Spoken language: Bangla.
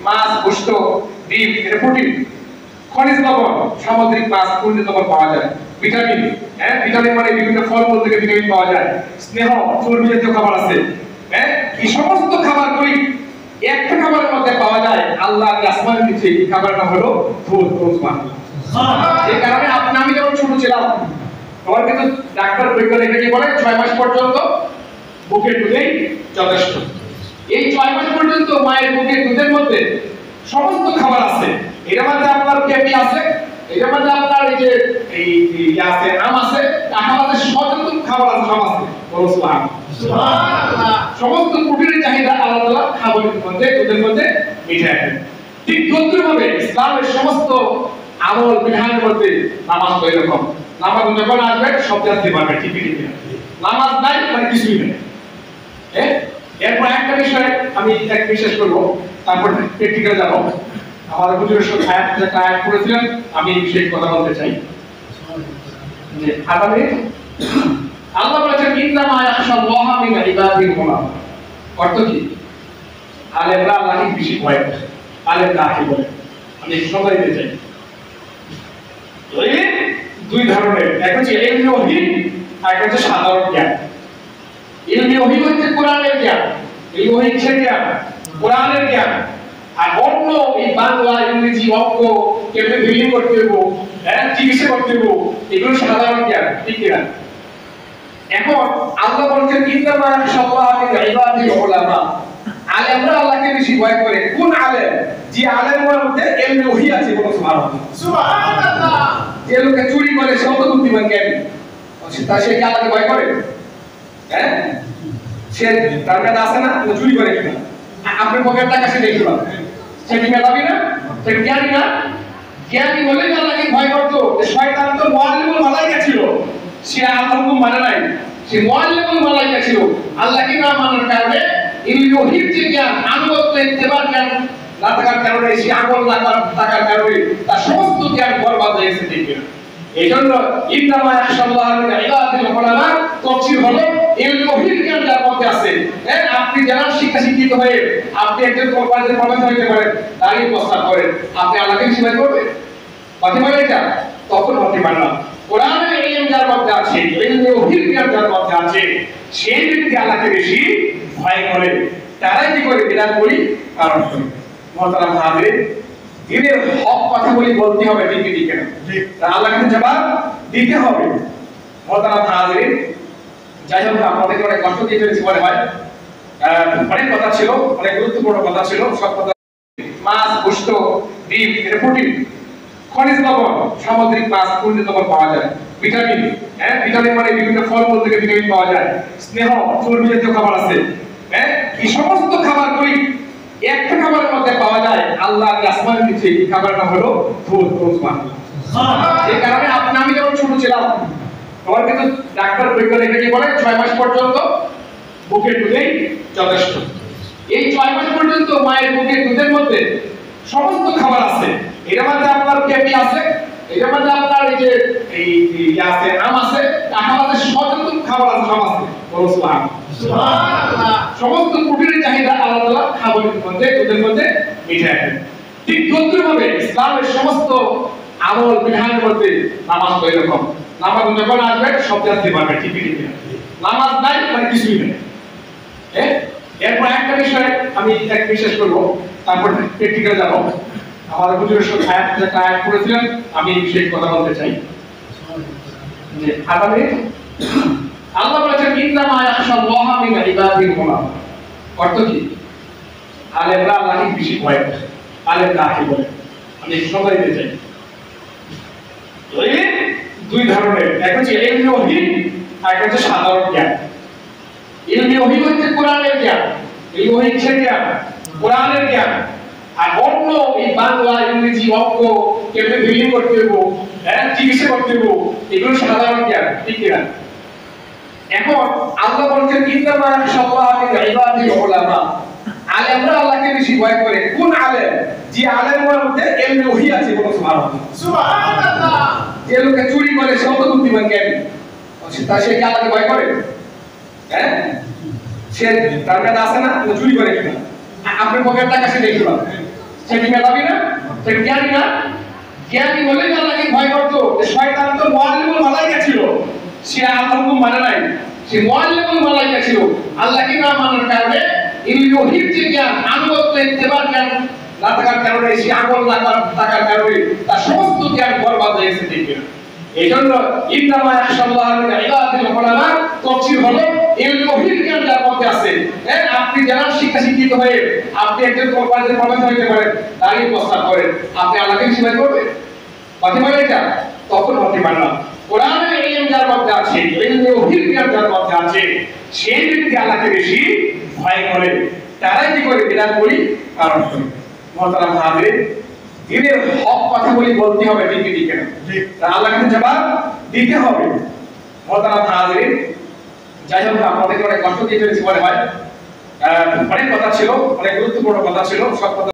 মাছ, গোশত, ডিম, এটা প্রোটিন। খনিজ লবণ, সামুদ্রিক মাছ, খনিজ লবণ পাওয়া যায়। ভিটামিন, ভিটামিন মানে বিভিন্ন ফলমূল থেকে ভিটামিন পাওয়া যায়। স্নেহ, চর্বি জাতীয় খাবার আছে। এই সমস্ত খাবারগুলি একটা খাবারের মধ্যে পাওয়া যায়। আল্লাহ আসমানে দিচ্ছে এই খাবারটা হলো দুধ। এই কারণে আমি যখন ছোট ছিলাম আমার কিন্তু ডাক্তার বৈজ্ঞানিক কি বলে 6 মাস পর্যন্ত বুকের দুধেই যথেষ্ট। এই 6 মাস পর্যন্ত মায়ের বুকের দুধের মধ্যে সমস্ত খাবার আছে। এর মধ্যে আপনার পেঁপে আছে, এর মধ্যে আপনার এই যে আছে আম আছে, কাঁঠাল আছে, সচেতন খাবার আছে, সব আছে। সুবহানাল্লাহ। সমস্ত প্রোটিনের চাহিদা আল্লাহ তাআলা খাবারের মধ্যে, দুধের মধ্যে মিশে আছে। ঠিক তদ্রুপভাবে ইসলামের সমস্ত আমল বিধানের মধ্যে নামাজ তো এরকম। নামাজ যখন আসবে সব জানতে পারবে, ঠিকই ঠিক। নামাজ নাই মানে কিছুই নেই। এরপর একটা বিষয় আমি এক বিশেষ করবো, তারপর প্র্যাকটিক্যাল যাবো। আমাদের হুজুরের সাথে একটা আয়াত করেছিলেন, আমি এই বিষয়ে কথা বলতে চাই। যে আল্লাহ বলেছেন ইন্নামা ইয়াখশাল্লাহা মিন ইবাদিল উলামা। অর্থ কি? আলেমরা আল্লাহকে বেশি ভয় করে। আলেমরা কি বলে? আমি সবাই দিতে চাই। দুই ধরনের, এক হচ্ছে ইলমি ওহী, আর এক হচ্ছে সাধারণ জ্ঞান। ইলমি ওহী হচ্ছে কোরআনের জ্ঞান, ইলমি ওহী কিসের জ্ঞান? কোরআনের জ্ঞান। আর অন্য এই বাংলা, ইংরেজি, অঙ্ক কেমনে বিলিং করতে হবে, চিকিৎসা করতে হবে, এগুলো সাধারণ জ্ঞান, ঠিক না? এখন আল্লাহ বলছেন ইন্নামা ইয়াখশাল্লাহা মিন ইবাদিল উলামা। আলেমরা আল্লাহকে বেশি ভয় করে। কোন আলেম? যে আলেমের মধ্যে ইলমি ওহী আছে। বলো সুবহানাল্লাহ। সুবহানাল্লাহ। যে লোকে চুরি করে সে তো বুদ্ধিমান জ্ঞানী, সে কি আল্লাহকে ভয় করে? সে তার কাছে আসে না, চুরি করে কিনা? আপনার পকেট টাকা সে দেখবে, সে কি মেধাবী না? সে জ্ঞানী না? জ্ঞানী হলে আল্লাহকে ভয় করতো। শয়তান তো মুআল্লিমুল মালায়েকা ছিল, সে আল্লাহর হুকুম মানে নাই, সে মুআল্লিমুল মালায়েকা ছিল। আল্লাহকে না মানার কারণে ইলমি ওহীর যে জ্ঞান, আনুগত্য, ইত্তেবার জ্ঞান না থাকার কারণে, সে আমল না থাকার কারণে তার সমস্ত জ্ঞান বরবাদ হয়ে গেছে। ঠিক না? এইজন্য ইন্নামা ইয়াখশাল্লাহা মিন ইবাদিল উলামা তাফসীর হলো ইলমি ওহীর জ্ঞান যার মধ্যে আছে। আপনি যারা শিক্ষিত হয়ে আপনি একজন কলেজের প্রফেসর হতে পারেন, দাঁড়িয়ে প্রস্তাব করেন, আপনি আল্লাহকে বেশি ভয় করবেন? হতে পারে এটা? তখন হতে পারে না। কোরআনের ইলম যার মধ্যে আছে, ইলমি ওহীর জ্ঞান যার মধ্যে আছে, সেই ব্যক্তি আল্লাহকে বেশি ভয় করে। তারাই কি করে? বিধান করি কারণ করে। মুহতারাম হাজিরিন, দিনের হক কথাগুলি বলতে হবে, ঠিক কি ঠিক না? আল্লাহকে জবাব দিতে হবে। মুহতারাম হাজিরিন, যাই হোক আপনাদেরকে অনেক কষ্ট দিয়ে ফেলেছি মনে হয়। অনেক কথা ছিল, অনেক গুরুত্বপূর্ণ কথা ছিল। সব কথা, মাছ, গোশত, ডিম, এটা প্রোটিন। খনিজ লবণ, সামুদ্রিক মাছ, খনিজ লবণ পাওয়া যায়। ভিটামিন, ভিটামিন মানে বিভিন্ন ফলমূল থেকে ভিটামিন পাওয়া যায়। স্নেহ, চর্বি জাতীয় খাবার আছে। এই সমস্ত খাবারগুলি একটা খাবারের মধ্যে পাওয়া যায়। আল্লাহ আসমানে দিচ্ছে এই খাবারটা হলো দুধ। এই কারণে আমি যখন ছোট ছিলাম আমার কিন্তু ডাক্তার বৈজ্ঞানিক কি বলে 6 মাস পর্যন্ত বুকের দুধেই যথেষ্ট। এই 6 মাস পর্যন্ত মায়ের বুকের দুধের মধ্যে সমস্ত খাবার আছে। এর মধ্যে আপনার পেঁপে আছে, এর মধ্যে আপনার এই যে আছে আম আছে, কাঁঠাল আছে, সচেতন খাবার আছে, সব আছে। বলো সুবহানাল্লাহ। সমস্ত প্রোটিনের চাহিদা আল্লাহ তাআলা খাবারের মধ্যে, দুধের মধ্যে মিশে আছে। ঠিক তদ্রুপভাবে ইসলামের সমস্ত আমল বিধানের মধ্যে নামাজ তো এরকম। নামাজ যখন আসবে সব জানতে পারবে, ঠিকই ঠিক। নামাজ নাই মানে কিছুই নেই। এরপর একটা বিষয় আমি এক বিশেষ করবো, তারপর প্র্যাকটিক্যাল যাবো। আমাদের হুজুরের সাথে একটা আয়াত করেছিলেন, আমি এই বিষয়ে কথা বলতে চাই। যে আল্লাহ বলেছেন ইন্নামা ইয়াখশাল্লাহা মিন ইবাদিল উলামা। অর্থ কি? আলেমরা আল্লাহকে বেশি ভয় করে। আলেমরা কি বলে? আমি সবাই দিতে চাই। দুই ধরনের, এক হচ্ছে ইলমি ওহী, আর এক হচ্ছে সাধারণ জ্ঞান। ইলমি ওহী হচ্ছে কোরআনের জ্ঞান, ইলমি ওহী কিসের জ্ঞান? কোরআনের জ্ঞান। আর অন্য এই বাংলা, ইংরেজি, অঙ্ক কেমনে বিলিং করতে হবে, চিকিৎসা করতে হবে, এগুলো সাধারণ জ্ঞান, ঠিক না? এখন আল্লাহ বলছেন ইন্নামা ইয়াখশাল্লাহা মিন ইবাদিল উলামা। আলেমরা আল্লাহকে বেশি ভয় করে। কোন আলেম? যে আলেমের মধ্যে ইলমি ওহী আছে। বলো সুবহানাল্লাহ। সুবহানাল্লাহ। যে লোকে চুরি করে সে তো বুদ্ধিমান জ্ঞানী, সে কি আল্লাহকে ভয় করে? সে তার কাছে আসে না, চুরি করে কিনা? আপনার পকেট টাকা সে দেখবে, সে কি মেধাবী না? সে জ্ঞানী না? জ্ঞানী হলে আল্লাহকে ভয় করতো। শয়তান তো মুআল্লিমুল মালায়েকা ছিল, সে আল্লাহর হুকুম মানে নাই, সে মুআল্লিমুল মালায়েকা ছিল। আল্লাহকে না মানার কারণে ইলহির যে জ্ঞান, আনুগত্য, ইত্তেবার জ্ঞান না থাকার কারণে, সে আমল না থাকার কারণে তার সমস্ত জ্ঞান বরবাদ হয়ে গেছে। ঠিক না? এই জন্য ইন্নামা ইয়াখশাল্লাহ মিন ইবাদিল উলামা তাফসীর হলো ইলহির জ্ঞান যার মধ্যে আছে। আপনি যারা শিক্ষিত হয়ে আপনি একজন কলেজের প্রফেসর হতে পারেন, দাঁড়িয়ে প্রস্তাব করেন, আপনি আল্লাহকে সেবা করবেন? হতে পারে এটা? তখন হতে পারে না। কোরআনের ইলম যার মধ্যে আছে, ইলহির জ্ঞান যার মধ্যে আছে, সেই ব্যক্তি আল্লাহকে বেশি ভয় করে। তারাই কি করে? বিধান করি কারণ করি। মুহতারাম হাজিরিন, দিনের হক কথা বলতে হবে, ঠিক কি ঠিক না? আল্লাহকে জবাব দিতে হবে। মুহতারাম হাজিরিন, যাই হোক, আপনাদেরকে অনেক কষ্ট দিয়ে ফেলেছি মনে হয়। অনেক কথা ছিল, অনেক গুরুত্বপূর্ণ কথা ছিল, সব কথা